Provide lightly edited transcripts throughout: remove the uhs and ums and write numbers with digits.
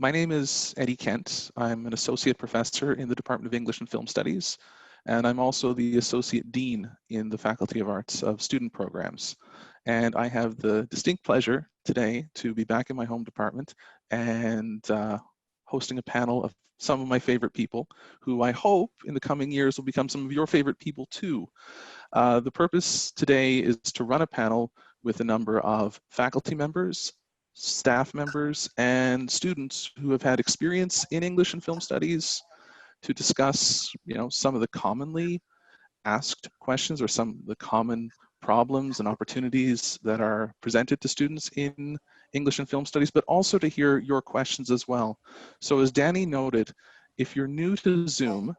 My name is Eddie Kent. I'm an associate professor in the Department of English and Film Studies, and I'm also the associate dean in the Faculty of Arts of Student Programs. And I have the distinct pleasure today to be back in my home department and hosting a panel of some of my favorite people who I hope in the coming years will become some of your favorite people too. The purpose today is to run a panel with a number of faculty members, staff members, and students who have had experience in English and film studies to discuss, some of the commonly asked questions or some of the common problems and opportunities that are presented to students in English and film studies, but also to hear your questions as well. So as Danny noted, if you're new to Zoom,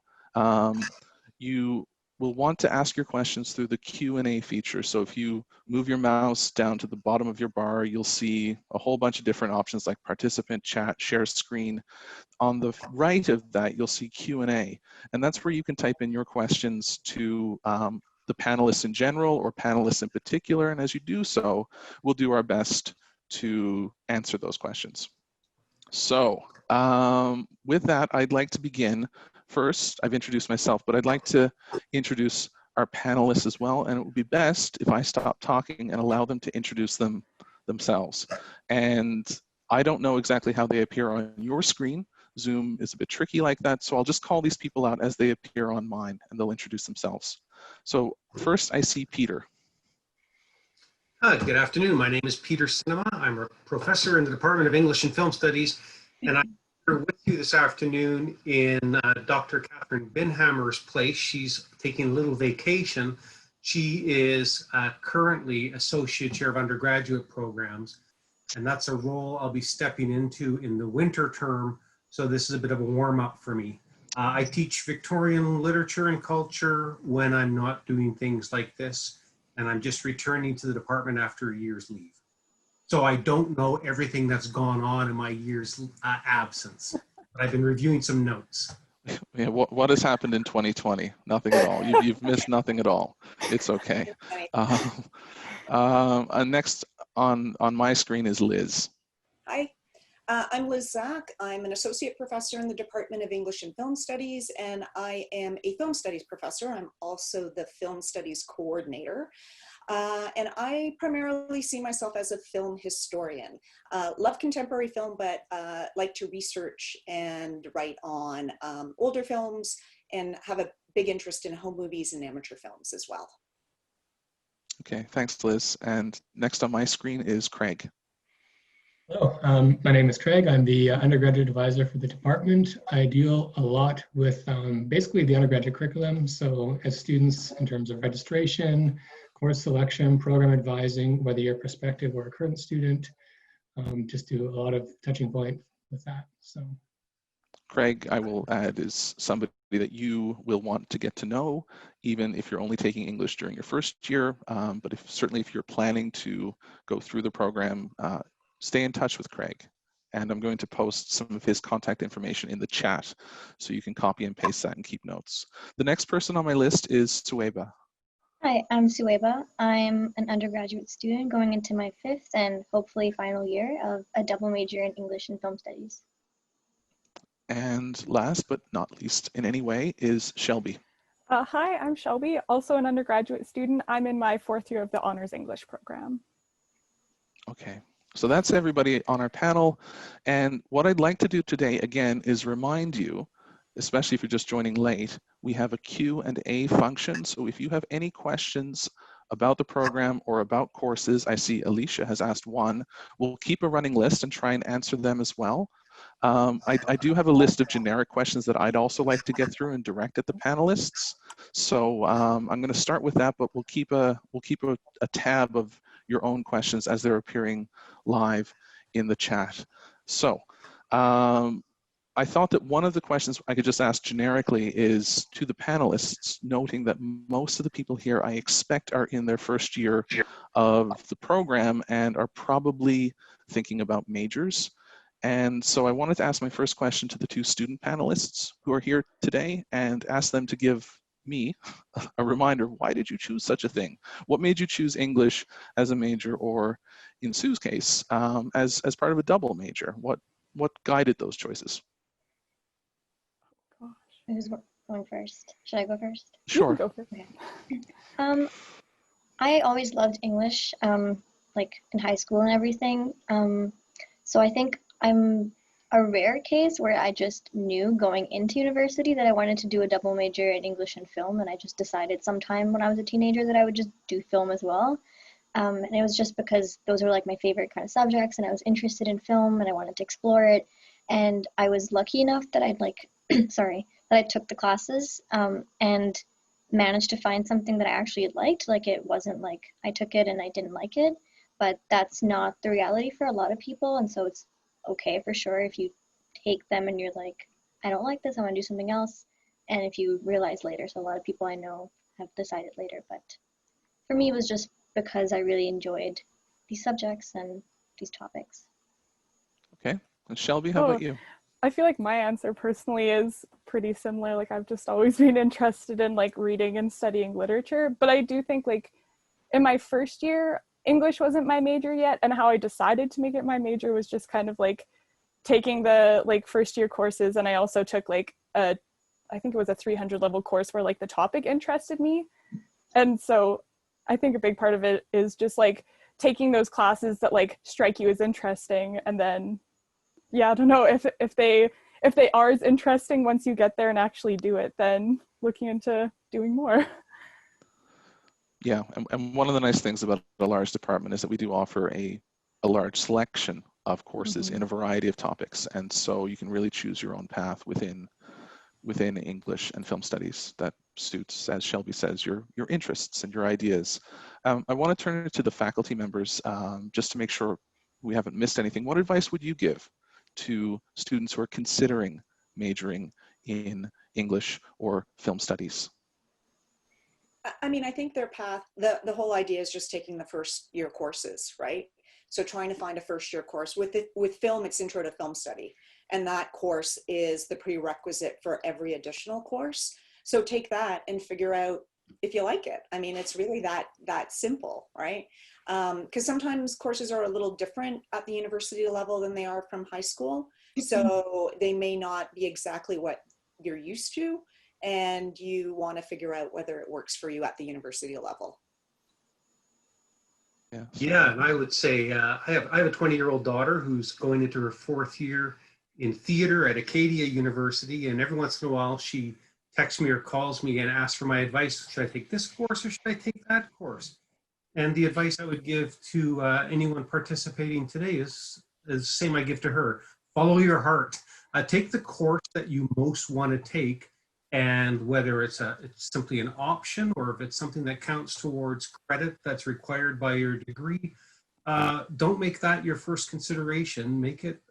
you will want to ask your questions through the Q&A feature. So if you move your mouse down to the bottom of your bar, you'll see a whole bunch of different options like participant, chat, share screen. On the right of that, you'll see Q&A, and that's where you can type in your questions to the panelists in general or panelists in particular, and as you do so, we'll do our best to answer those questions. So with that, I'd like to begin. First, I've introduced myself, but I'd like to introduce our panelists as well, and it would be best if I stop talking and allow them to introduce themselves. And I don't know exactly how they appear on your screen. Zoom is a bit tricky like that, so I'll just call these people out as they appear on mine, and they'll introduce themselves. So first, I see Peter. Hi, good afternoon. My name is Peter Cinema. I'm a professor in the Department of English and Film Studies, and I'm here with you this afternoon in Dr. Catherine Binhammer's place. She's taking a little vacation. She is currently Associate Chair of Undergraduate Programs, and that's a role I'll be stepping into in the winter term, so this is a bit of a warm-up for me. I teach Victorian literature and culture when I'm not doing things like this, and I'm just returning to the department after a year's leave. So I don't know everything that's gone on in my year's absence, but I've been reviewing some notes. Yeah, what has happened in 2020? Nothing at all. You've missed nothing at all. It's okay. Next on my screen is Liz. Hi, I'm Liz Zach. I'm an associate professor in the Department of English and Film Studies, and I am a film studies professor. I'm also the film studies coordinator. And I primarily see myself as a film historian. Love contemporary film, but like to research and write on older films and have a big interest in home movies and amateur films as well. Okay, thanks, Liz. And next on my screen is Craig. Hello, my name is Craig. I'm the undergraduate advisor for the department. I deal a lot with basically the undergraduate curriculum. So as students in terms of registration, course selection, program advising, whether you're a prospective or a current student, just do a lot of touching point with that. So, Craig, I will add, is somebody that you will want to get to know, even if you're only taking English during your first year. But certainly if you're planning to go through the program, stay in touch with Craig. And I'm going to post some of his contact information in the chat, so you can copy and paste that and keep notes. The next person on my list is Sueba. Hi, I'm Sueba. I'm an undergraduate student going into my 5th and hopefully final year of a double major in English and Film Studies. And last but not least in any way is Shelby. Hi, I'm Shelby, also an undergraduate student. I'm in my 4th year of the Honors English program. Okay, so that's everybody on our panel. And what I'd like to do today, again, is remind you, especially if you're just joining late, we have a Q&A function. So if you have any questions about the program or about courses, I see Alicia has asked one. We'll keep a running list and try and answer them as well. I do have a list of generic questions that I'd also like to get through and direct at the panelists. So I'm going to start with that, but we'll keep a tab of your own questions as they're appearing live in the chat. So I thought that one of the questions I could just ask generically is to the panelists, noting that most of the people here I expect are in their first year of the program and are probably thinking about majors. And so I wanted to ask my first question to the two student panelists who are here today and ask them to give me a reminder, why did you choose such a thing? What made you choose English as a major, or in Sue's case, as part of a double major? What guided those choices? Who's going first? Should I go first? You can Sure. go first. Okay. I always loved English, like in high school and everything. So I think I'm a rare case where I just knew going into university that I wanted to do a double major in English and film, and I just decided sometime when I was a teenager that I would just do film as well. And it was just because those were like my favorite kind of subjects, and I was interested in film and I wanted to explore it. And I was lucky enough that I'd like, sorry, that I took the classes and managed to find something that I actually liked. Like it wasn't like I took it and I didn't like it, but that's not the reality for a lot of people. And so it's okay for sure if you take them and you're like, I don't like this, I want to do something else. And if you realize later, so a lot of people I know have decided later, but for me it was just because I really enjoyed these subjects and these topics. Okay. And Shelby, how about you? I feel like my answer personally is pretty similar. Like I've just always been interested in like reading and studying literature, but I do think like in my first year, English wasn't my major yet, and how I decided to make it my major was just kind of like taking the like first year courses, and I also took like I think it was a 300 level course where like the topic interested me. And so I think a big part of it is just like taking those classes that like strike you as interesting, and then yeah, I don't know, if they are as interesting once you get there and actually do it, then looking into doing more. Yeah, and one of the nice things about a large department is that we do offer a large selection of courses in a variety of topics, and so you can really choose your own path within English and film studies that suits, as Shelby says, your interests and your ideas. I want to turn it to the faculty members just to make sure we haven't missed anything. What advice would you give to students who are considering majoring in English or film studies? I mean, I think their path, the whole idea is just taking the first year courses, right? So trying to find a first year course. With film, it's Intro to Film Study. And that course is the prerequisite for every additional course. So take that and figure out if you like it. I mean, it's really that simple, right? Because sometimes courses are a little different at the university level than they are from high school. So they may not be exactly what you're used to, and you want to figure out whether it works for you at the university level. Yeah, and I would say I have a 20-year-old daughter who's going into her 4th year in theater at Acadia University, and every once in a while she texts me or calls me and asks for my advice. Should I take this course or should I take that course? And the advice I would give to anyone participating today is the same I give to her. Follow your heart. Take the course that you most want to take, and whether it's simply an option or if it's something that counts towards credit that's required by your degree, don't make that your first consideration. Make it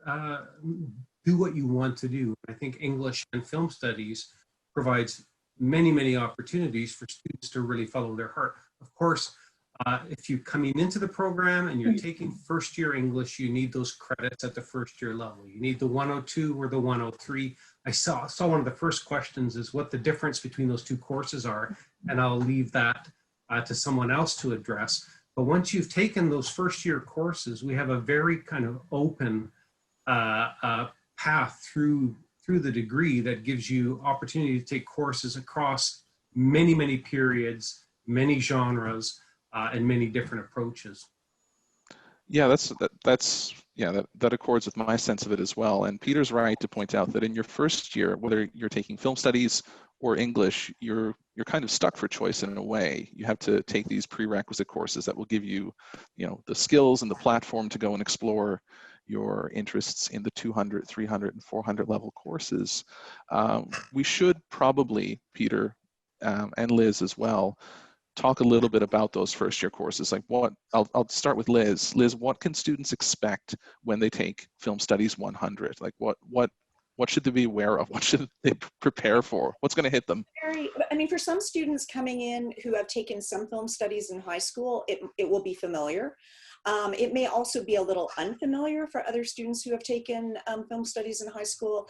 do what you want to do. I think English and film studies provides many, many opportunities for students to really follow their heart. Of course, if you're coming into the program and you're taking first year English, you need those credits at the first year level. You need the 102 or the 103. I saw one of the first questions is what the difference between those two courses are, and I'll leave that to someone else to address. But once you've taken those first year courses, we have a very kind of open path through the degree that gives you opportunity to take courses across many, many periods, many genres, and many different approaches. Yeah, that accords with my sense of it as well. And Peter's right to point out that in your first year, whether you're taking film studies or English, you're kind of stuck for choice in a way. You have to take these prerequisite courses that will give you, the skills and the platform to go and explore your interests in the 200, 300, and 400 level courses. We should probably, Peter and Liz as well, talk a little bit about those first year courses. Like I'll start with Liz. Liz, what can students expect when they take Film Studies 100? Like what should they be aware of? What should they prepare for? What's going to hit them? I mean, for some students coming in who have taken some film studies in high school, it will be familiar. It may also be a little unfamiliar for other students who have taken film studies in high school,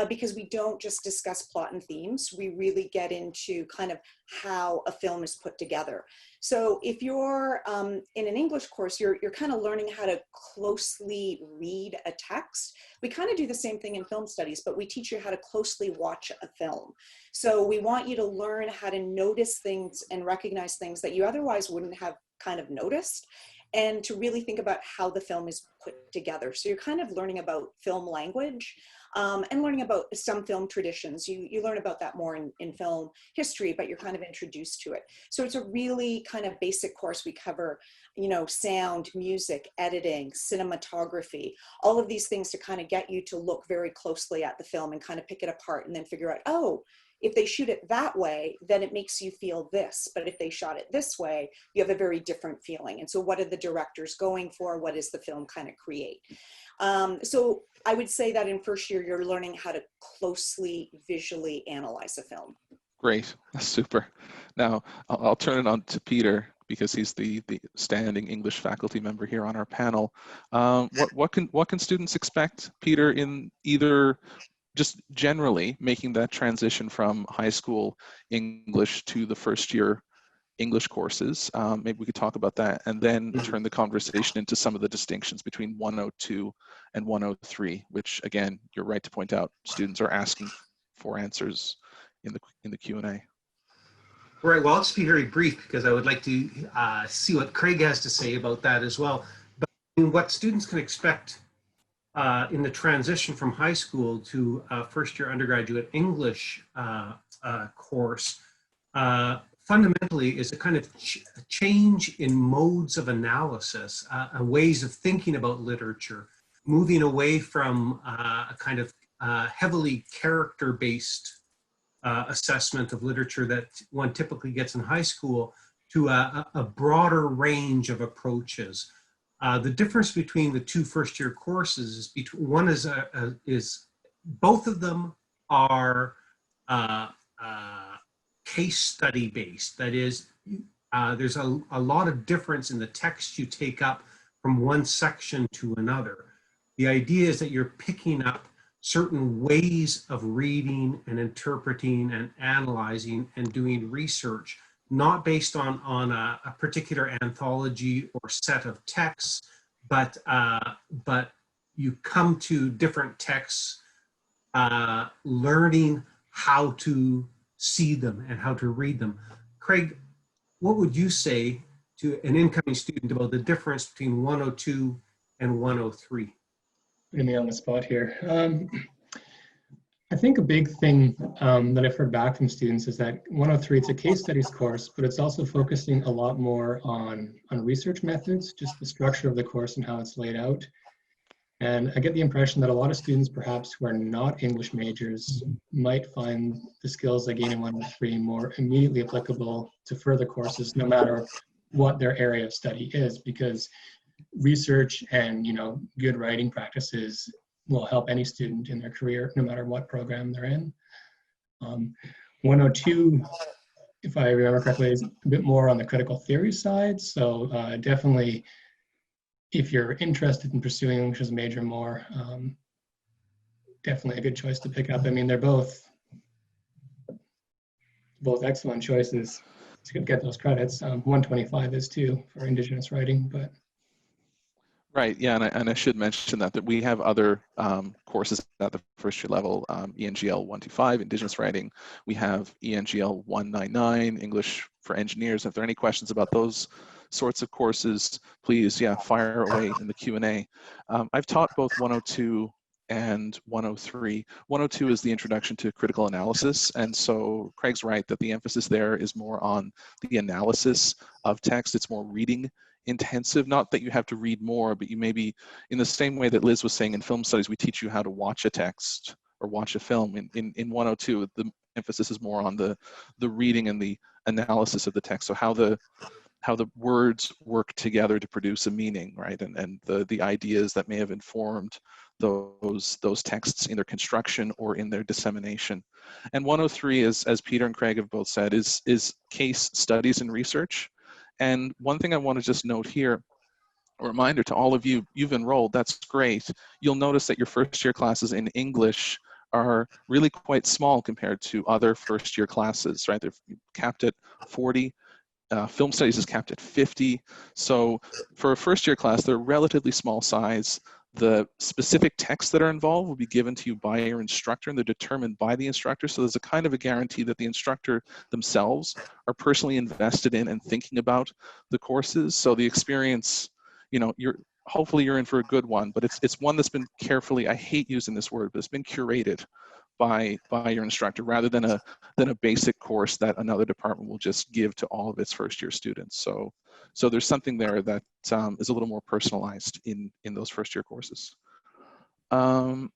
because we don't just discuss plot and themes. We really get into kind of how a film is put together. So if you're in an English course, you're kind of learning how to closely read a text. We kind of do the same thing in film studies, but we teach you how to closely watch a film. So we want you to learn how to notice things and recognize things that you otherwise wouldn't have kind of noticed, and to really think about how the film is put together. So you're kind of learning about film language, and learning about some film traditions. You learn about that more in film history, but you're kind of introduced to it. So it's a really kind of basic course. We cover, you know, sound, music, editing, cinematography, all of these things to kind of get you to look very closely at the film and kind of pick it apart and then figure out, oh, if they shoot it that way, then it makes you feel this. But if they shot it this way, you have a very different feeling. And so what are the directors going for? What does the film kind of create? So I would say that in first year, you're learning how to closely visually analyze a film. Great, that's super. Now, I'll turn it on to Peter, because he's the standing English faculty member here on our panel. What can students expect, Peter, in either just generally making that transition from high school English to the first year English courses? Maybe we could talk about that, and then turn the conversation into some of the distinctions between 102 and 103, which, again, you're right to point out, students are asking for answers in the Q&A. Right, well, I'll just be very brief because I would like to see what Craig has to say about that as well. But what students can expect in the transition from high school to first year undergraduate English course, fundamentally is a kind of change in modes of analysis, ways of thinking about literature, moving away from a kind of heavily character-based assessment of literature that one typically gets in high school to a broader range of approaches. The difference between the two first-year courses is one is both of them are case study based. That is, there's a lot of difference in the text you take up from one section to another. The idea is that you're picking up certain ways of reading and interpreting and analyzing and doing research, not based on a particular anthology or set of texts, but you come to different texts learning how to see them and how to read them. Craig, what would you say to an incoming student about the difference between 102 and 103? Putting me on the spot here. I think a big thing that I've heard back from students is that 103, it's a case studies course, but it's also focusing a lot more on research methods, just the structure of the course and how it's laid out. And I get the impression that a lot of students, perhaps who are not English majors, might find the skills they gain in 103 more immediately applicable to further courses, no matter what their area of study is, because research and, you know, good writing practices will help any student in their career, no matter what program they're in. 102, if I remember correctly, is a bit more on the critical theory side. So definitely, if you're interested in pursuing English as a major more, definitely a good choice to pick up. I mean, they're both excellent choices to get those credits. 125 is too for Indigenous writing, but. Right, yeah, and I should mention that we have other courses at the first year level, ENGL 125, Indigenous Writing. We have ENGL 199, English for Engineers. If there are any questions about those sorts of courses, please, yeah, fire away in the Q&A. I've taught both 102 and 103. 102 is the introduction to critical analysis, and so Craig's right that the emphasis there is more on the analysis of text. It's more reading intensive, not that you have to read more, but you maybe, in the same way that Liz was saying in film studies, we teach you how to watch a text or watch a film. In 102, the emphasis is more on the reading and the analysis of the text. So how the words work together to produce a meaning, right? And the ideas that may have informed those texts in their construction or in their dissemination. And 103 is, as Peter and Craig have both said, is case studies and research. And one thing I want to just note here, a reminder to all of you, you've enrolled, that's great. You'll notice that your first year classes in English are really quite small compared to other first year classes, right? They're capped at 40. Film studies is capped at 50. So for a first year class, they're relatively small size. The specific texts that are involved will be given to you by your instructor, and they're determined by the instructor. So there's a kind of a guarantee that the instructor themselves are personally invested in and thinking about the courses. So the experience, you know, hopefully you're in for a good one, but it's one that's been carefully, I hate using this word, but it's been curated by your instructor, rather than a basic course that another department will just give to all of its first year students. So there's something there that is a little more personalized in those first year courses. Right.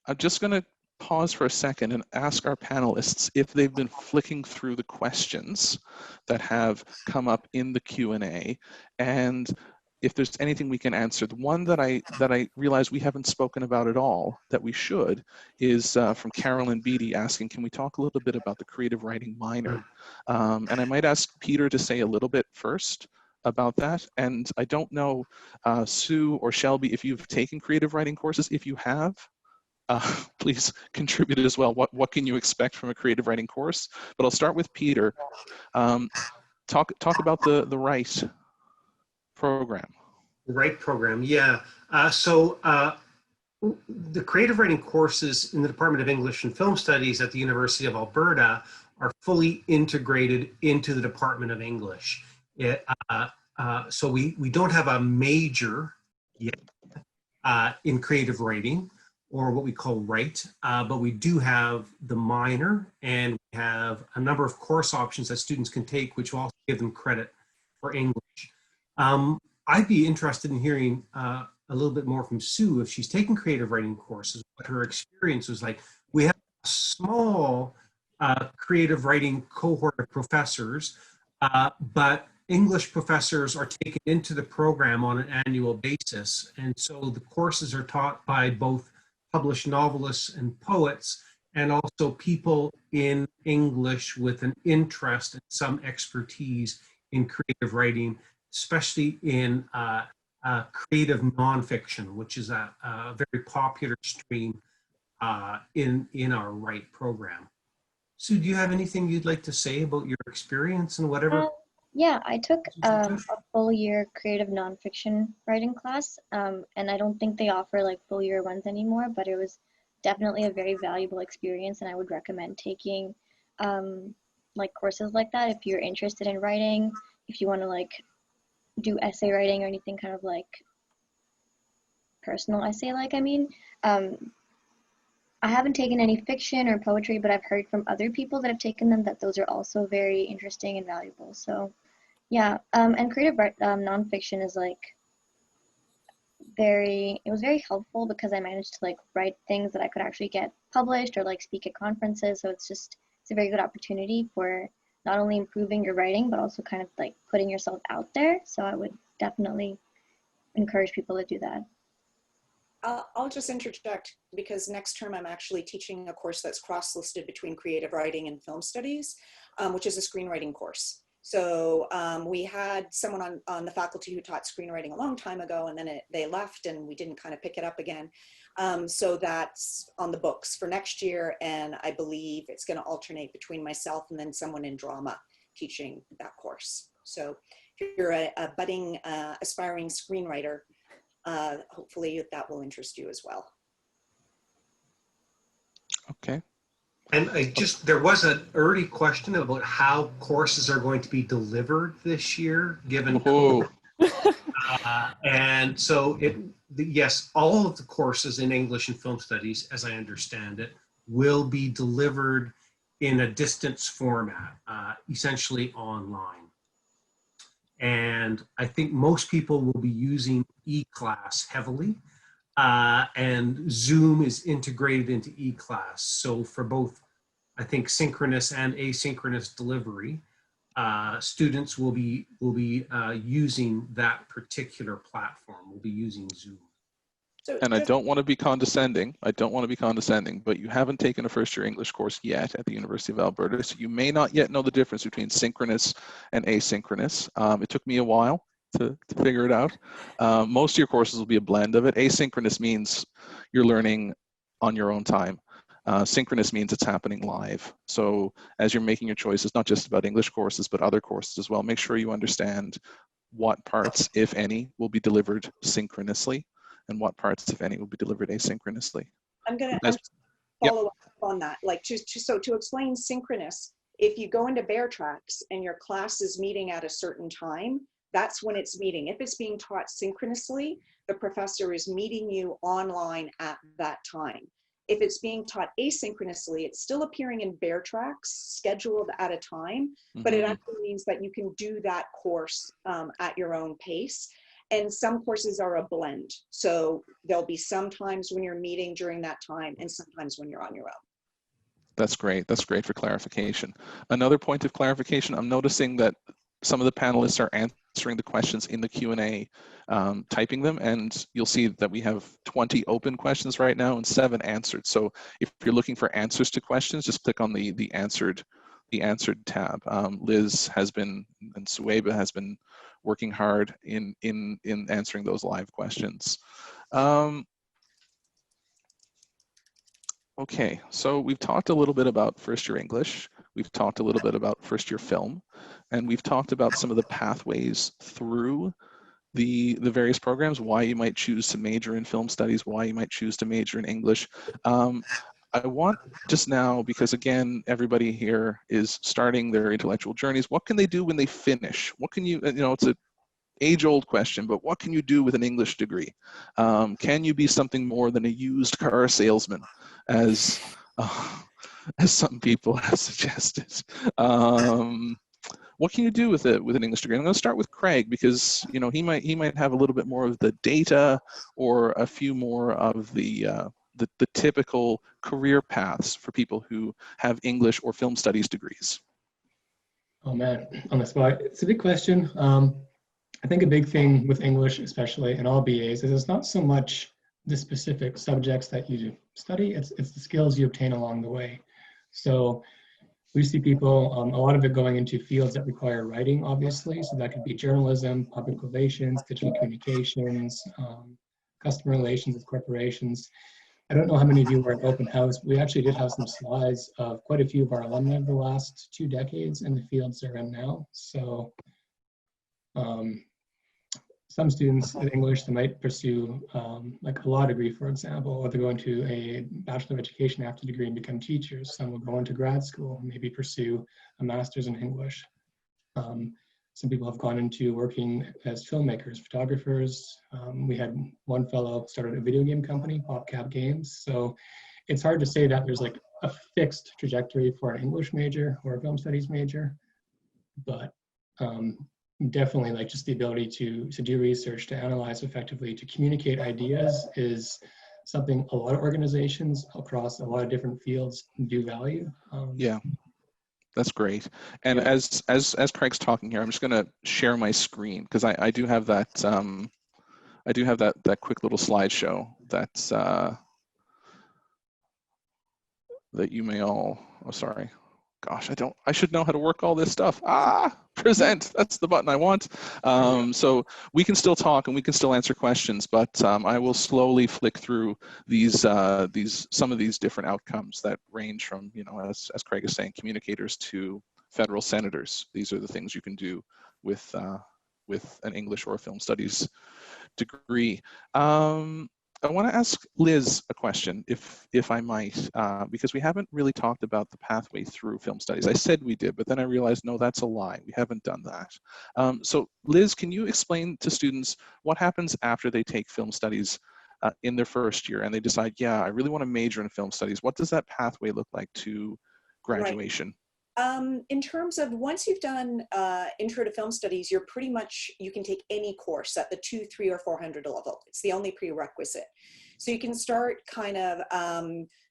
I'm just going to pause for a second and ask our panelists if they've been flicking through the questions that have come up in the Q&A, and if there's anything we can answer. The one that I realize we haven't spoken about at all that we should is from Carolyn Beatty asking, can we talk a little bit about the creative writing minor? And I might ask Peter to say a little bit first about that. And I don't know, Sue or Shelby, if you've taken creative writing courses. If you have, please contribute as well. What can you expect from a creative writing course? But I'll start with Peter. Talk about the RIGHT program. RIGHT program, yeah. The creative writing courses in the Department of English and Film Studies at the University of Alberta are fully integrated into the Department of English. So we don't have a major yet in creative writing, or what we call RIGHT, but we do have the minor, and we have a number of course options that students can take, which will also give them credit for English. I'd be interested in hearing a little bit more from Sue, if she's taken creative writing courses, what her experience was like. We have a small creative writing cohort of professors, but English professors are taken into the program on an annual basis. And so the courses are taught by both published novelists and poets, and also people in English with an interest and some expertise in creative writing, especially in creative nonfiction, which is a very popular stream in our RIGHT program. Sue, do you have anything you'd like to say about your experience and whatever? Yeah, I took a full year creative nonfiction writing class, and I don't think they offer like full year ones anymore, but it was definitely a very valuable experience, and I would recommend taking like courses like that if you're interested in writing, if you want to like do essay writing or anything kind of like personal essay, like, I mean. I haven't taken any fiction or poetry, but I've heard from other people that have taken them that those are also very interesting and valuable. So yeah, and creative nonfiction is like it was very helpful because I managed to like write things that I could actually get published or like speak at conferences. So it's a very good opportunity for not only improving your writing, but also kind of like putting yourself out there. So I would definitely encourage people to do that. I'll just interject, because next term I'm actually teaching a course that's cross-listed between creative writing and film studies, which is a screenwriting course. So we had someone on the faculty who taught screenwriting a long time ago, and then they left and we didn't kind of pick it up again. So that's on the books for next year, and I believe it's going to alternate between myself and then someone in drama teaching that course. So if you're a budding, aspiring screenwriter, hopefully that will interest you as well. Okay. And there was an early question about how courses are going to be delivered this year, given COVID. And so yes, all of the courses in English and Film Studies, as I understand it, will be delivered in a distance format, essentially online. And I think most people will be using eClass heavily, and Zoom is integrated into eClass. So for both, I think, synchronous and asynchronous delivery, students will be using that particular platform. Will be using Zoom. So And I just, don't want to be condescending. I don't want to be condescending, but you haven't taken a first-year English course yet at the University of Alberta, so you may not yet know the difference between synchronous and asynchronous. It took me a while to figure it out. Most of your courses will be a blend of it. Asynchronous means you're learning on your own time. Synchronous means it's happening live. So as you're making your choices, not just about English courses, but other courses as well, make sure you understand what parts, if any, will be delivered synchronously and what parts, if any, will be delivered asynchronously. I'm going As, to yep. follow up on that. Like, so to explain synchronous, if you go into Bear Tracks and your class is meeting at a certain time, that's when it's meeting. If it's being taught synchronously, the professor is meeting you online at that time. If it's being taught asynchronously, it's still appearing in Bear Tracks, scheduled at a time, but it actually means that you can do that course at your own pace. And some courses are a blend. So there'll be some times when you're meeting during that time and sometimes when you're on your own. That's great. That's great for clarification. Another point of clarification, I'm noticing that some of the panelists are answering the questions in the Q&A, typing them, and you'll see that we have 20 open questions right now and 7 answered. So if you're looking for answers to questions, just click on the answered tab. Liz has been, and Sueba has been working hard in answering those live questions. Okay, so we've talked a little bit about first-year English, we've talked a little bit about first-year film, and we've talked about some of the pathways through the various programs, why you might choose to major in film studies, why you might choose to major in English. I want just now, because again, everybody here is starting their intellectual journeys, what can they do when they finish? What can you know, it's a age-old question, but what can you do with an English degree? Can you be something more than a used car salesman, as some people have suggested? What can you do with it with an English degree? I'm going to start with Craig because you know he might have a little bit more of the data or a few more of the typical career paths for people who have English or film studies degrees. Oh man, on the spot. It's a big question. I think a big thing with English, especially in all BAs, is it's not so much the specific subjects that you study, it's the skills you obtain along the way. So we see people, a lot of it going into fields that require writing, obviously. So that could be journalism, public relations, digital communications, customer relations with corporations. I don't know how many of you were at Open House. We actually did have some slides of quite a few of our alumni of the last 2 decades in the fields they're in now. So some students in English, they might pursue like a law degree, for example, or they go into a Bachelor of Education after degree and become teachers. Some will go into grad school, maybe pursue a master's in English. Some people have gone into working as filmmakers, photographers. We had one fellow started a video game company, PopCap Games. So it's hard to say that there's like a fixed trajectory for an English major or a film studies major, but definitely like just the ability to do research, to analyze effectively, to communicate ideas is something a lot of organizations across a lot of different fields do value. Yeah, that's great. And yeah. as Craig's talking here, I'm just going to share my screen because I do have that that quick little slideshow that's that you may all. Oh, sorry. Gosh, I should know how to work all this stuff. Present, that's the button I want. So we can still talk and we can still answer questions, but I will slowly flick through some of these different outcomes that range from, you know, as Craig is saying, communicators to federal senators. These are the things you can do with an English or a film studies degree. I want to ask Liz a question, if I might, because we haven't really talked about the pathway through film studies. I said we did, but then I realized, no, that's a lie. We haven't done that. So Liz, can you explain to students what happens after they take film studies in their first year and they decide, yeah, I really want to major in film studies? What does that pathway look like to graduation? Right. In terms of once you've done Intro to Film Studies, you're pretty much, you can take any course at the 200, 300, or 400 level. It's the only prerequisite. So you can start kind of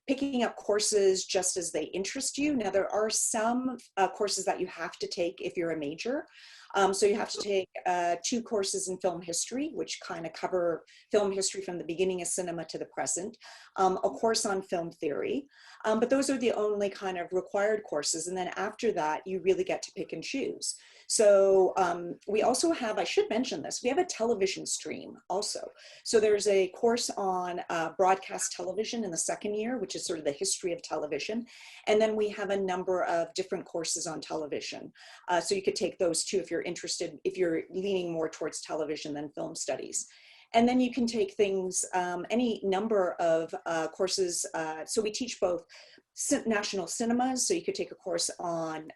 picking up courses just as they interest you. Now there are some courses that you have to take if you're a major. So you have to take 2 courses in film history, which kind of cover film history from the beginning of cinema to the present, a course on film theory, but those are the only kind of required courses. And then after that, you really get to pick and choose. So we also have, I should mention this, we have a television stream also. So there's a course on broadcast television in the 2nd year, which is sort of the history of television. And then we have a number of different courses on television. So you could take those too if you're interested, if you're leaning more towards television than film studies. And then you can take things, any number of courses. So we teach both national cinemas, so you could take a course on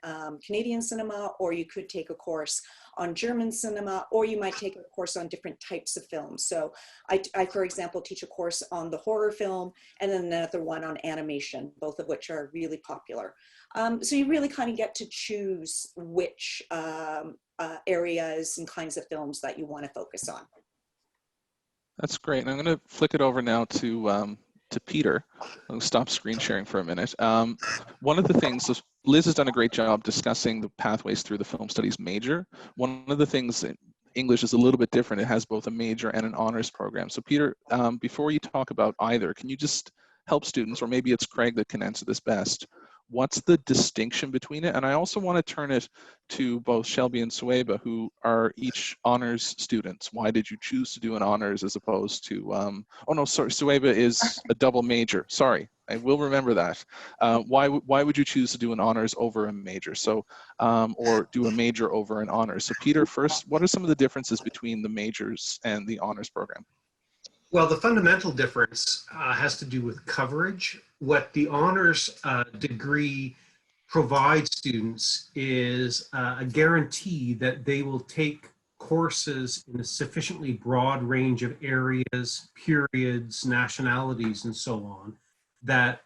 Canadian cinema, or you could take a course on German cinema, or you might take a course on different types of films. So I for example, teach a course on the horror film, and then another one on animation, both of which are really popular. So you really kind of get to choose which areas and kinds of films that you want to focus on. That's great. And I'm going to flick it over now to Peter. I'll stop screen sharing for a minute. One of the things, so Liz has done a great job discussing the pathways through the film studies major. One of the things that English is a little bit different. It has both a major and an honors program. So Peter, before you talk about either, can you just help students, or maybe it's Craig that can answer this best, what's the distinction between it? And I also want to turn it to both Shelby and Sueba, who are each honors students. Why did you choose to do an honors as opposed to, oh no, sorry, Sueba is a double major. Sorry, I will remember that. Why would you choose to do an honors over a major? So, or do a major over an honors? So Peter, first, what are some of the differences between the majors and the honors program? Well, the fundamental difference has to do with coverage. What the honors degree provides students is a guarantee that they will take courses in a sufficiently broad range of areas, periods, nationalities, and so on, that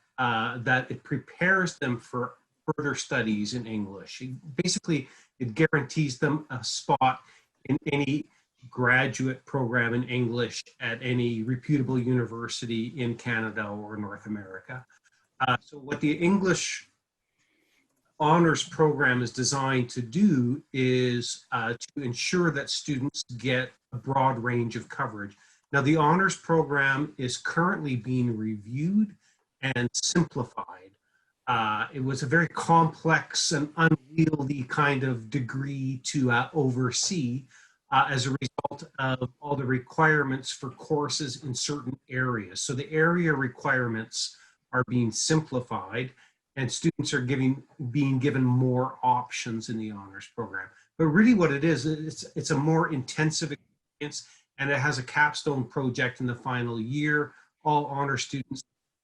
it prepares them for further studies in English. Basically, it guarantees them a spot in any graduate program in English at any reputable university in Canada or North America. So what the English honors program is designed to do is to ensure that students get a broad range of coverage. Now, the honors program is currently being reviewed and simplified. It was a very complex and unwieldy kind of degree to oversee as a result of all the requirements for courses in certain areas. So the area requirements are being simplified, and students are being given more options in the honors program. But really what it is, it's a more intensive experience, and it has a capstone project in the final year. All honor students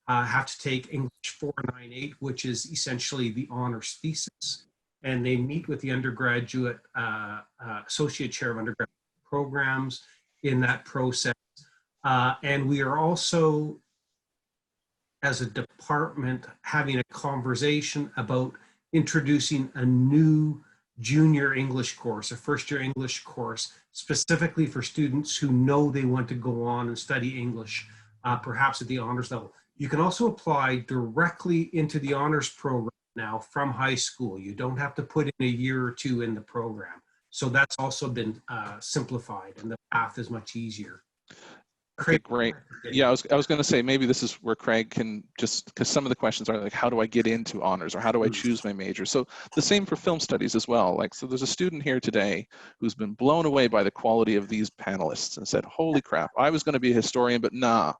have to take English 498, which is essentially the honors thesis. And they meet with the undergraduate associate chair of undergraduate programs in that process. And we are also, as a department, having a conversation about introducing a new junior English course, a first-year English course, specifically for students who know they want to go on and study English, perhaps at the honors level. You can also apply directly into the honors program now from high school. You don't have to put in a year or two in the program. So that's also been simplified, and the path is much easier. Okay, great. Yeah, I was going to say, maybe this is where Craig can just, because some of the questions are like, how do I get into honors, or how do I choose my major? So the same for film studies as well. Like, so there's a student here today who's been blown away by the quality of these panelists and said, holy crap, I was going to be a historian, but nah,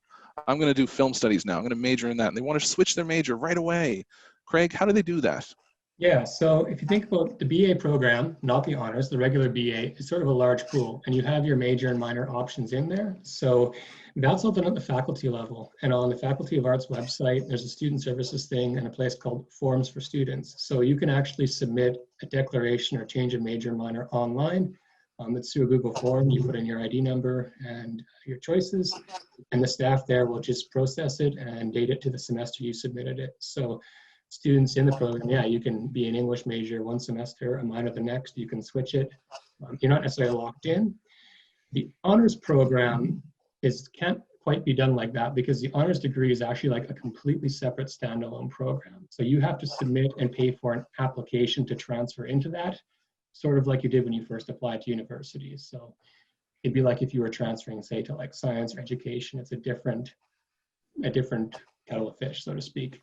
I'm going to do film studies now. I'm going to major in that. And they want to switch their major right away. Craig, how do they do that? Yeah, so if you think about the BA program, not the honors, the regular BA is sort of a large pool, and you have your major and minor options in there. So that's open at the faculty level. And on the Faculty of Arts website, there's a student services thing and a place called Forms for Students. So you can actually submit a declaration or change of major and minor online. It's through a Google form. You put in your ID number and your choices, and the staff there will just process it and date it to the semester you submitted it. So students in the program, yeah, you can be an English major one semester, a minor the next, you can switch it. You're not necessarily locked in. The honors program can't quite be done like that, because the honors degree is actually like a completely separate standalone program. So you have to submit and pay for an application to transfer into that. sort of like you did when you first applied to universities. So it'd be like if you were transferring, say, to like science or education. It's a different kettle of fish, so to speak.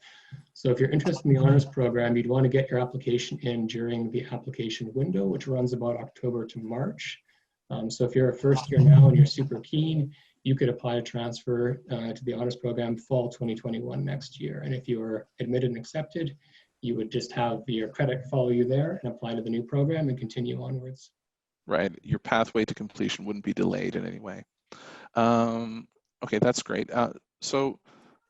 So if you're interested in the honors program, you'd want to get your application in during the application window, which runs about October to March. So if you're a first year now and you're super keen, you could apply to transfer to the honors program fall 2021 next year. And if you were admitted and accepted, you would just have your credit follow you there and apply to the new program and continue onwards. Right, your pathway to completion wouldn't be delayed in any way. Okay, that's great. So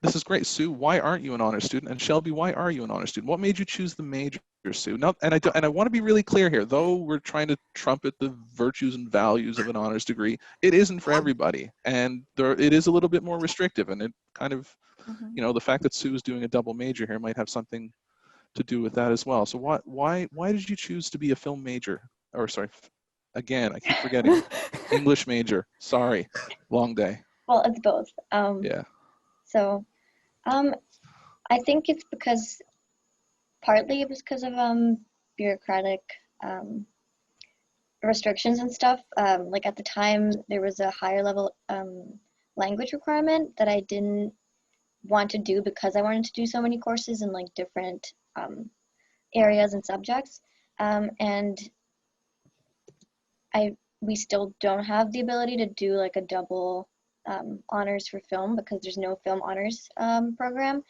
this is great. Sue, why aren't you an honors student? And Shelby, why are you an honors student? What made you choose the major, Sue? Now, and I want to be really clear here, though we're trying to trumpet the virtues and values of an honors degree, it isn't for everybody. And it is a little bit more restrictive, and it kind of, you know, the fact that Sue is doing a double major here might have something to do with that as well. So why did you choose to be a film major? Or sorry, again, I keep forgetting. English major, sorry, long day. Well, it's both. Yeah. So, I think it's because, partly it was because of bureaucratic restrictions and stuff. Like at the time, there was a higher level language requirement that I didn't want to do because I wanted to do so many courses in like different areas and subjects. And we still don't have the ability to do like a double honors for film because there's no film honors program,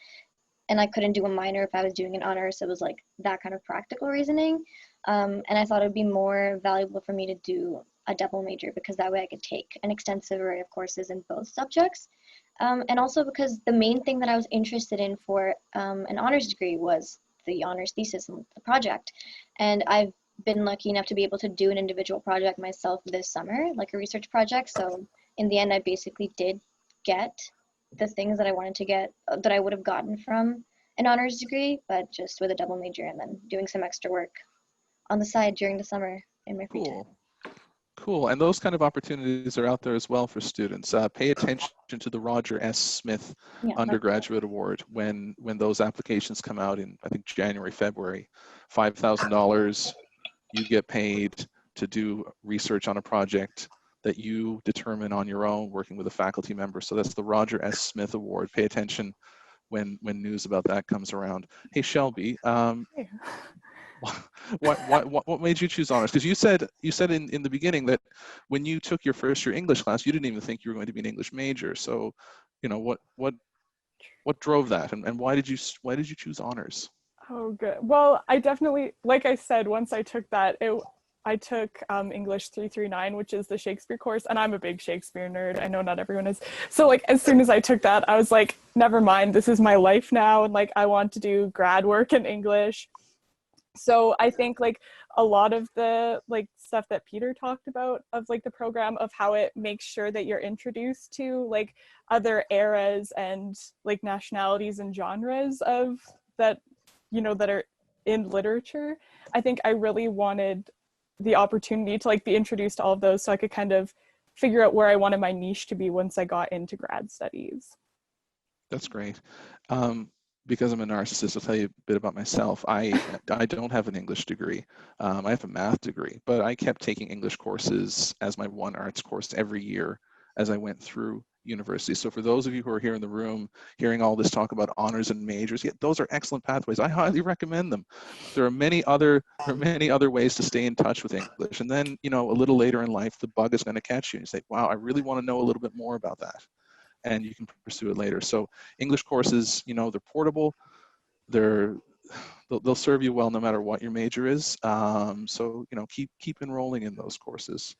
and I couldn't do a minor if I was doing an honor, so it was like that kind of practical reasoning. And I thought it would be more valuable for me to do a double major because that way I could take an extensive array of courses in both subjects. And also because the main thing that I was interested in for an honors degree was the honors thesis and the project. And I've been lucky enough to be able to do an individual project myself this summer, like a research project. So in the end, I basically did get the things that I wanted to get, that I would have gotten from an honors degree, but just with a double major and then doing some extra work on the side during the summer in my free time. Cool. And those kind of opportunities are out there as well for students. Pay attention to the Roger S. Smith Undergraduate Award when those applications come out in, I think, January, February. $5,000, you get paid to do research on a project that you determine on your own, working with a faculty member. So that's the Roger S. Smith Award. Pay attention when news about that comes around. Hey, Shelby, what made you choose honors? Because you said in the beginning that when you took your first year English class, you didn't even think you were going to be an English major. So, you know, what drove that, and why did you choose honors? Oh, good. Well, I definitely, like I said, once I took that, I took English 339, which is the Shakespeare course, and I'm a big Shakespeare nerd. I know not everyone is. So like as soon as I took that, I was like, never mind, this is my life now, and like I want to do grad work in English. So I think like a lot of the like stuff that Peter talked about of like the program, of how it makes sure that you're introduced to like other eras and like nationalities and genres of that, you know, that are in literature. I think I really wanted the opportunity to like be introduced to all of those so I could kind of figure out where I wanted my niche to be once I got into grad studies. That's great. Because I'm a narcissist, I'll tell you a bit about myself. I don't have an English degree. I have a math degree, but I kept taking English courses as my one arts course every year as I went through university. So for those of you who are here in the room hearing all this talk about honors and majors, yeah, those are excellent pathways. I highly recommend them. There are many other ways to stay in touch with English. And then, you know, a little later in life, the bug is going to catch you and you say, wow, I really want to know a little bit more about that. And you can pursue it later. So English courses, you know, they're portable. They'll serve you well no matter what your major is. So, you know, keep enrolling in those courses.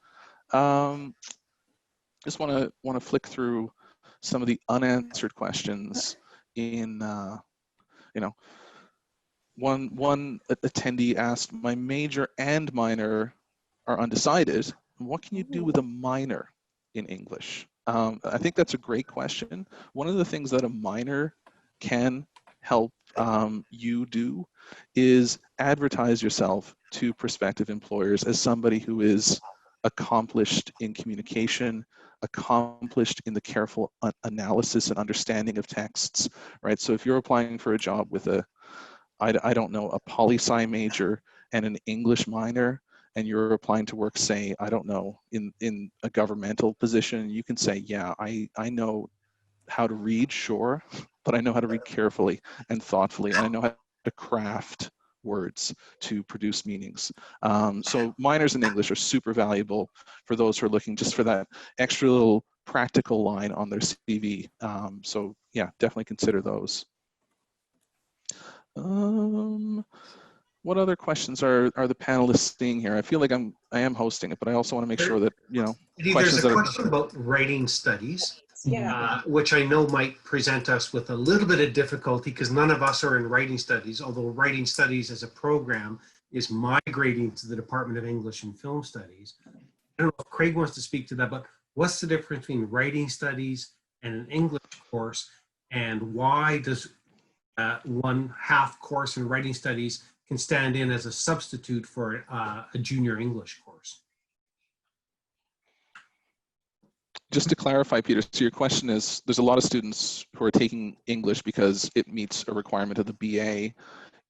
Just want to flick through some of the unanswered questions in, you know, one attendee asked, my major and minor are undecided. What can you do with a minor in English? I think that's a great question. One of the things that a minor can help you do is advertise yourself to prospective employers as somebody who is accomplished in communication, accomplished in the careful analysis and understanding of texts, right? So if you're applying for a job with a, I don't know, a poli-sci major and an English minor, and you're applying to work, say, I don't know, in a governmental position, you can say, yeah, I know how to read, sure, but I know how to read carefully and thoughtfully, and I know how to craft words to produce meanings. So minors in English are super valuable for those who are looking just for that extra little practical line on their CV. So yeah, definitely consider those. What other questions are the panelists seeing here? I feel like I am hosting it, but I also want to make sure that, you know, There's a question about writing studies, Yeah. which I know might present us with a little bit of difficulty because none of us are in writing studies, although writing studies as a program is migrating to the Department of English and Film Studies. I don't know if Craig wants to speak to that, but what's the difference between writing studies and an English course, and why does one half course in writing studies can stand in as a substitute for a junior English course? Just to clarify, Peter, so your question is, there's a lot of students who are taking English because it meets a requirement of the BA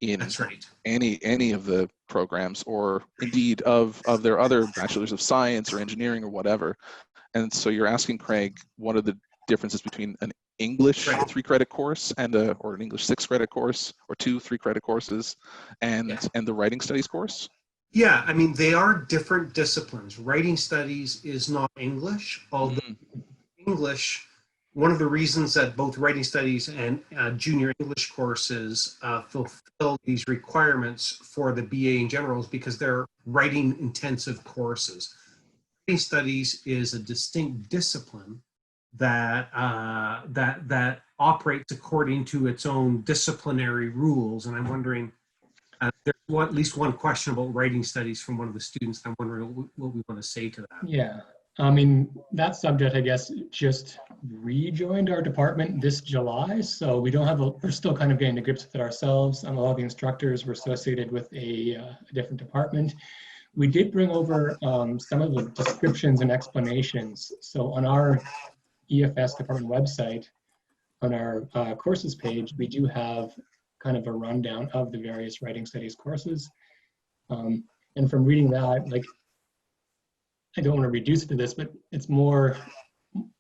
in That's right. any of the programs, or indeed of their other bachelors of science or engineering or whatever. And so you're asking Craig, what are the differences between an English 3-credit course and or an English 6-credit course, or 2 3-credit courses, and the writing studies course? Yeah, I mean, they are different disciplines. Writing studies is not English, although English, one of the reasons that both writing studies and junior English courses fulfill these requirements for the BA in general is because they're writing intensive courses. Writing studies is a distinct discipline that that operates according to its own disciplinary rules. And I'm wondering, there's at least one question about writing studies from one of the students. I'm wondering what we want to say to that. Yeah, I mean, that subject, I guess, just rejoined our department this July. So we don't have we're still kind of getting to grips with it ourselves. A lot of the instructors were associated with a different department. We did bring over some of the descriptions and explanations. So on our EFS department website, on our courses page, we do have kind of a rundown of the various writing studies courses. And from reading that, like, I don't want to reduce it to this, but it's more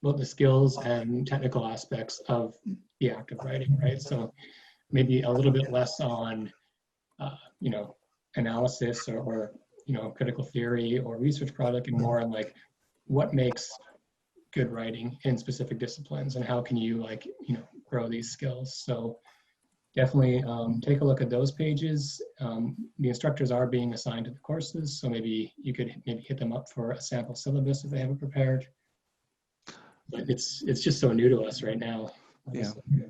about the skills and technical aspects of the act of writing, right? So maybe a little bit less on, you know, analysis or, you know, critical theory or research product, and more on like what makes good writing in specific disciplines and how can you, like, you know, grow these skills. So definitely take a look at those pages. The instructors are being assigned to the courses, so maybe you could hit them up for a sample syllabus if they haven't prepared. But it's just so new to us right now. Honestly. Yeah.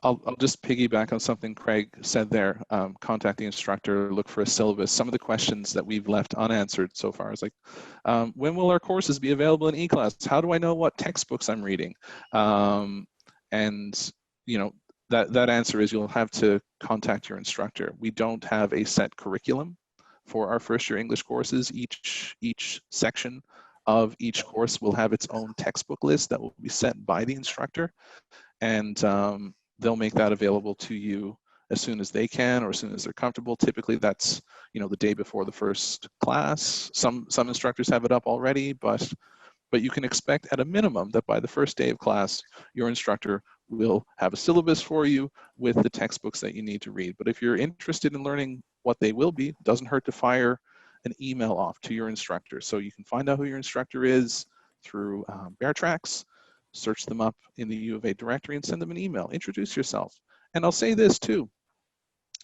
I'll just piggyback on something Craig said there. Contact the instructor, look for a syllabus. Some of the questions that we've left unanswered so far is like, when will our courses be available in e-class? How do I know what textbooks I'm reading? And, you know, that answer is you'll have to contact your instructor. We don't have a set curriculum for our first-year English courses. Each section of each course will have its own textbook list that will be set by the instructor, and they'll make that available to you as soon as they can or as soon as they're comfortable. Typically that's, you know, the day before the first class. Some instructors have it up already, but you can expect at a minimum that by the first day of class, your instructor will have a syllabus for you with the textbooks that you need to read. But if you're interested in learning what they will be, it doesn't hurt to fire an email off to your instructor. So you can find out who your instructor is through Bear Tracks, search them up in the U of A directory and send them an email. Introduce yourself. And I'll say this too,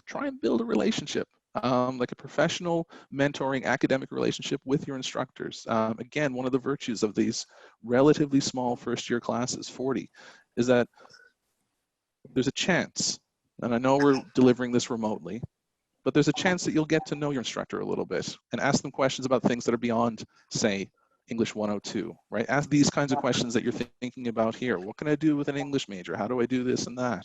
try and build a relationship, like a professional mentoring academic relationship with your instructors. Again, one of the virtues of these relatively small first-year classes, 40, is that there's a chance, and I know we're delivering this remotely, but there's a chance that you'll get to know your instructor a little bit and ask them questions about things that are beyond, say, English 102, right? Ask these kinds of questions that you're thinking about here. What can I do with an English major? How do I do this and that?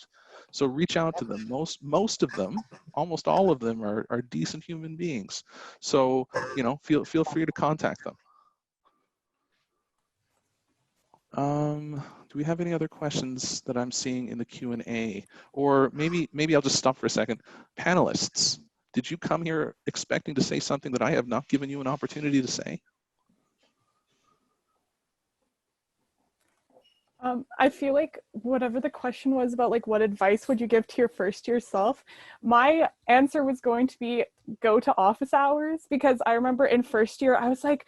So reach out to them. Most of them, almost all of them are decent human beings. So, you know, feel free to contact them. Do we have any other questions that I'm seeing in the Q&A? Or maybe I'll just stop for a second. Panelists, did you come here expecting to say something that I have not given you an opportunity to say? I feel like whatever the question was about, like, what advice would you give to your first year self? My answer was going to be go to office hours, because I remember in first year, I was like,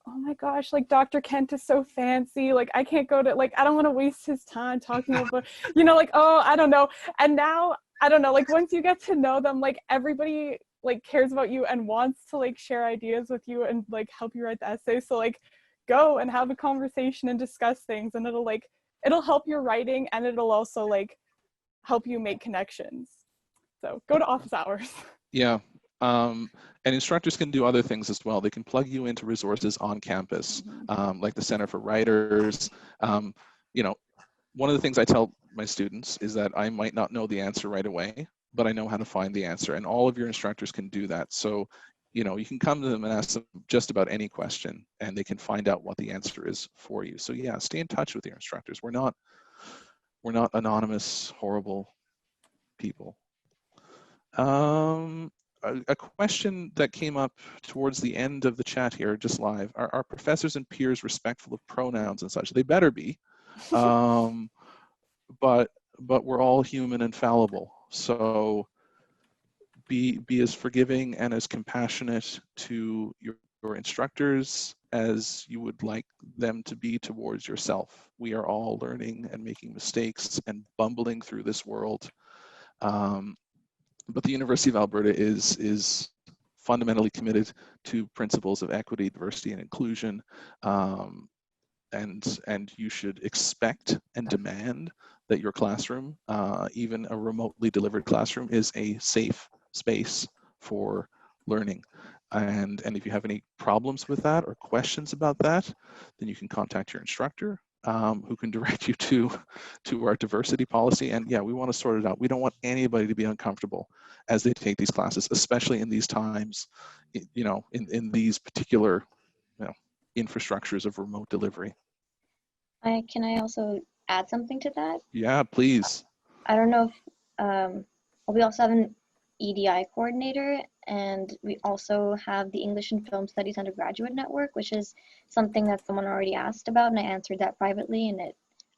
oh my gosh, like Dr. Kent is so fancy. Like, I can't go to, like, I don't want to waste his time talking about, you know, like, oh, I don't know. And now, I don't know, like, once you get to know them, like, everybody like cares about you and wants to like share ideas with you and like help you write the essay. So like, go and have a conversation and discuss things, and it'll help your writing, and it'll also like help you make connections. So go to office hours. Yeah. And instructors can do other things as well. They can plug you into resources on campus, like the Center for Writers. You know, one of the things I tell my students is that I might not know the answer right away, but I know how to find the answer, and all of your instructors can do that. So, you know, you can come to them and ask them just about any question, and they can find out what the answer is for you. So yeah, stay in touch with your instructors. We're not anonymous, horrible people. A question that came up towards the end of the chat here, just live, are professors and peers respectful of pronouns and such? They better be, but we're all human and fallible. So be as forgiving and as compassionate to your instructors as you would like them to be towards yourself. We are all learning and making mistakes and bumbling through this world. But the University of Alberta is fundamentally committed to principles of equity, diversity, and inclusion. And you should expect and demand that your classroom, even a remotely delivered classroom, is a safe space for learning. And if you have any problems with that or questions about that, then you can contact your instructor, who can direct you to our diversity policy. And yeah, we want to sort it out. We don't want anybody to be uncomfortable as they take these classes, especially in these times, you know, in these particular, you know, infrastructures of remote delivery. Can I also add something to that? Yeah, please. I don't know if, we also have an EDI coordinator, and we also have the English and Film Studies Undergraduate Network, which is something that someone already asked about, and I answered that privately, and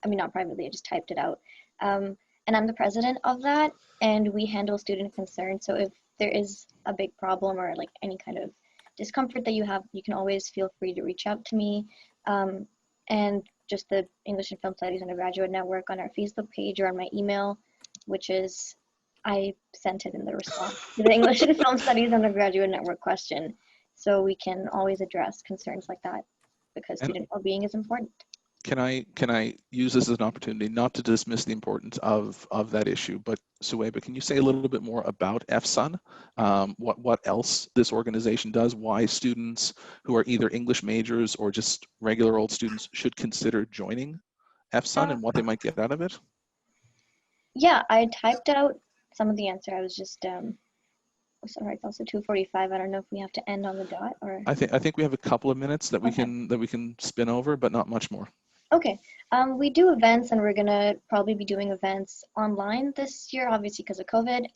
not privately, I just typed it out. And I'm the president of that, and we handle student concerns. So if there is a big problem or like any kind of discomfort that you have, you can always feel free to reach out to me. And just the English and Film Studies Undergraduate Network on our Facebook page or on my email, which is, I sent it in the response to the English and Film Studies Undergraduate Network question. So we can always address concerns like that, because student well-being is important. Can I use this as an opportunity not to dismiss the importance of that issue, but Suwaiba, can you say a little bit more about FSUN? What else this organization does, why students who are either English majors or just regular old students should consider joining FSUN and what they might get out of it? Yeah, I typed out some of the answer. I was just sorry, it's also 2:45. I don't know if we have to end on the dot, or I think we have a couple of minutes that we can spin over, but not much more. Okay, we do events, and we're gonna probably be doing events online this year, obviously because of COVID.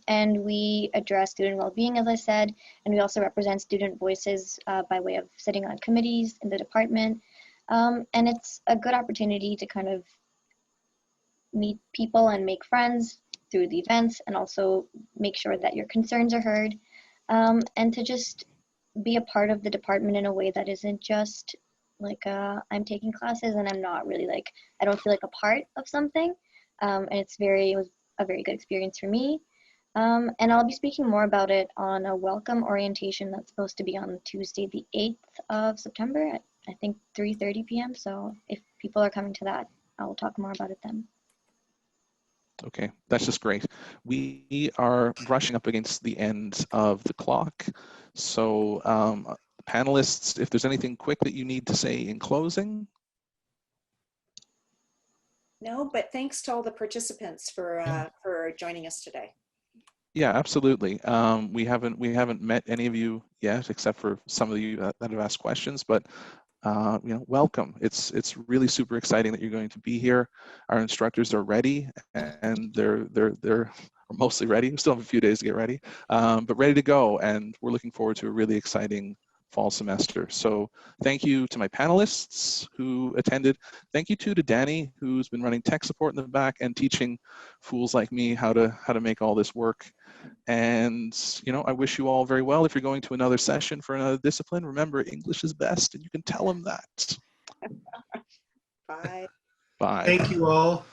And we address student well-being, as I said, and we also represent student voices by way of sitting on committees in the department. And it's a good opportunity to kind of meet people and make friends through the events, and also make sure that your concerns are heard, and to just be a part of the department in a way that isn't just like I'm taking classes and I'm not really like, I don't feel like a part of something. And it was a very good experience for me. And I'll be speaking more about it on a welcome orientation that's supposed to be on Tuesday, the 8th of September at, I think, 3:30 p.m. So if people are coming to that, I'll talk more about it then. Okay, that's just great. We are brushing up against the end of the clock. So panelists, if there's anything quick that you need to say in closing. No, but thanks to all the participants for joining us today. Yeah, absolutely. We haven't met any of you yet, except for some of you that have asked questions, but you know, welcome. It's really super exciting that you're going to be here. Our instructors are ready, and they're We're mostly ready. We still have a few days to get ready, but ready to go. And we're looking forward to a really exciting fall semester. So thank you to my panelists who attended. Thank you too to Danny, who's been running tech support in the back and teaching fools like me how to make all this work. And I wish you all very well. If you're going to another session for another discipline, remember English is best, and you can tell them that. Bye. Bye. Thank you all.